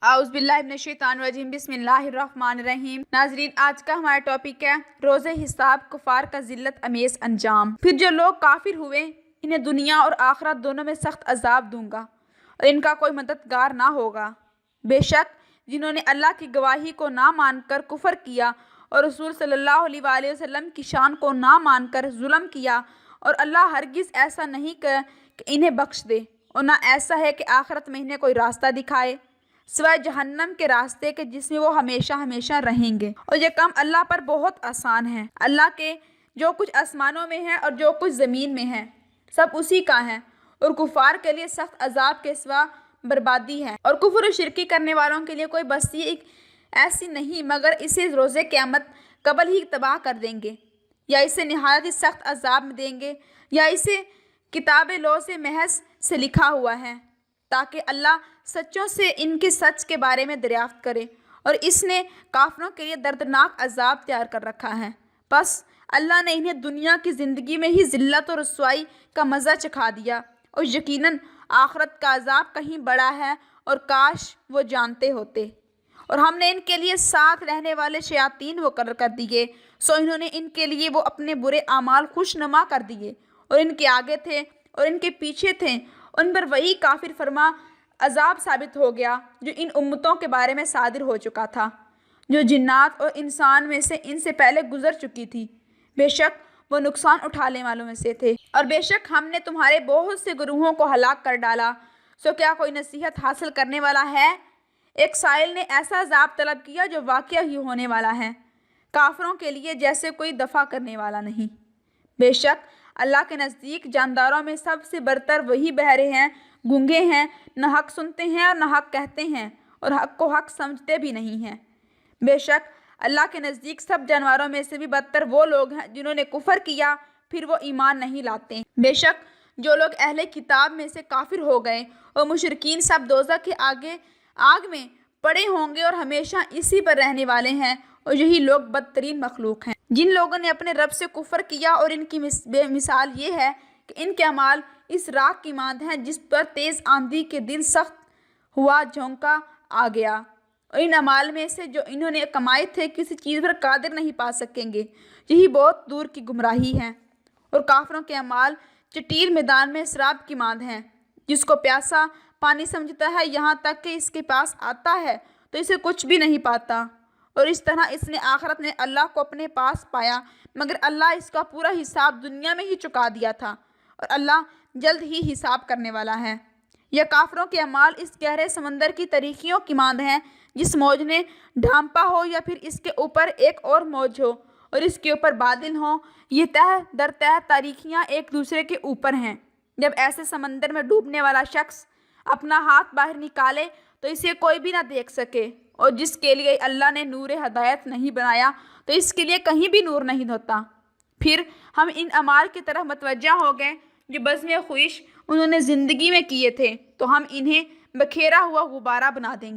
आउज़ बिल्लाहि मिनश्शैतानिर्रजीम बिस्मिल्लाहिर्रहमानिर्रहीम। नाज़रीन, आज का हमारा टॉपिक है रोज़े हिसाब कुफ़ार का ज़िल्लत अमेज़ अंजाम। फिर जो लोग काफिर हुए इन्हें दुनिया और आखिरत दोनों में सख्त अजाब दूंगा और इनका कोई मददगार ना होगा। बेशक जिन्होंने अल्लाह की गवाही को ना मानकर कुफ़र किया और रसूल सल्लल्लाहु अलैहि वसल्लम की शान को ना मानकर जुल्म किया, और अल्लाह हरगिज़ ऐसा नहीं कर कि इन्हें बख्श दे और ना ऐसा है कि आखिरत में इन्हें कोई रास्ता दिखाए सिवाय जहन्नम के रास्ते के जिसमें वो हमेशा हमेशा रहेंगे। और ये काम अल्लाह पर बहुत आसान है। अल्लाह के जो कुछ आसमानों में है और जो कुछ ज़मीन में है सब उसी का है, और कुफ़ार के लिए सख्त अजाब के सिवा बर्बादी है। और कुफ्र और शिरकी करने वालों के लिए कोई बस्ती एक ऐसी नहीं मगर इसे रोज़े क़यामत कबल ही तबाह कर देंगे, या इसे नहायत ही सख्त अजाब में देंगे, या इसे किताब लौ से महज से लिखा हुआ है ताकि अल्लाह सच्चों से इनके सच के बारे में दरियाफ्त करे। और इसने काफिरों के लिए दर्दनाक अजाब तैयार कर रखा है। बस अल्लाह ने इन्हें दुनिया की ज़िंदगी में ही ज़िल्लत और रुसवाई का मज़ा चखा दिया, और यकीनन आखिरत का अजाब कहीं बड़ा है, और काश वो जानते होते। और हमने इनके लिए साथ रहने वाले शयातीन मुकर्रर कर दिए, सो इन्होंने इनके लिए वो अपने बुरे आमाल खुशनुमा कर दिए, और इनके आगे थे और इनके पीछे थे। उन पर वही काफिर फरमा अजाब साबित हो गया जो इन उम्मतों के बारे में सादिर हो चुका था, जो जिन्नात और इंसान में से इनसे पहले गुजर चुकी थी। बेशक वो नुकसान उठाने वालों में से थे, और बेशक हमने तुम्हारे बहुत से गुरूहों को हलाक कर डाला। सो क्या कोई नसीहत हासिल करने वाला है? एक साइल ने ऐसा अजाब तलब किया जो वाक़या ही होने वाला है, काफिरों के लिए जैसे कोई दफ़ा करने वाला नहीं। बेशक अल्लाह के नज़दीक जानदारों में सबसे बरतर वही बहरे हैं, गूंगे हैं, न हक सुनते हैं और न हक कहते हैं, और हक को हक समझते भी नहीं हैं। बेशक अल्लाह के नज़दीक सब जानवरों में से भी बदतर वो लोग हैं जिन्होंने कुफ़र किया फिर वो ईमान नहीं लाते। बेशक जो लोग अहले किताब में से काफिर हो गए और मुशरिकीन सब दोज़ख के आगे आग में पड़े होंगे और हमेशा इसी पर रहने वाले हैं, और यही लोग बदतरीन मखलूक हैं। जिन लोगों ने अपने रब से कुफ़र किया और इनकी मिसाल ये है कि इनके अमाल इस राख की मांद हैं जिस पर तेज़ आंधी के दिन सख्त हुआ झोंका आ गया, और इन अमाल में से जो इन्होंने कमाए थे किसी चीज़ पर कादिर नहीं पा सकेंगे। यही बहुत दूर की गुमराही है। और काफिरों के अमाल चटील मैदान में शराब की मांद हैं, जिसको प्यासा पानी समझता है, यहाँ तक कि इसके पास आता है तो इसे कुछ भी नहीं पाता। और इस तरह इसने आखिरत में अल्लाह को अपने पास पाया, मगर अल्लाह इसका पूरा हिसाब दुनिया में ही चुका दिया था, और अल्लाह जल्द ही हिसाब करने वाला है। यह काफिरों के अमाल इस गहरे समंदर की तरीक़ियों की मांद हैं, जिस मौज ने ढांपा हो या फिर इसके ऊपर एक और मौज हो और इसके ऊपर बादल हों। ये तह दर तह तारीखियाँ एक दूसरे के ऊपर हैं। जब ऐसे समंदर में डूबने वाला शख्स अपना हाथ बाहर निकाले तो इसे कोई भी ना देख सके, और जिसके लिए अल्लाह ने नूर हदायत नहीं बनाया तो इसके लिए कहीं भी नूर नहीं होता। फिर हम इन अमाल की तरफ मतवज्जा हो गए जो बज़्म ख्वाहिश उन्होंने ज़िंदगी में किए थे, तो हम इन्हें बखेरा हुआ गुब्बारा बना देंगे।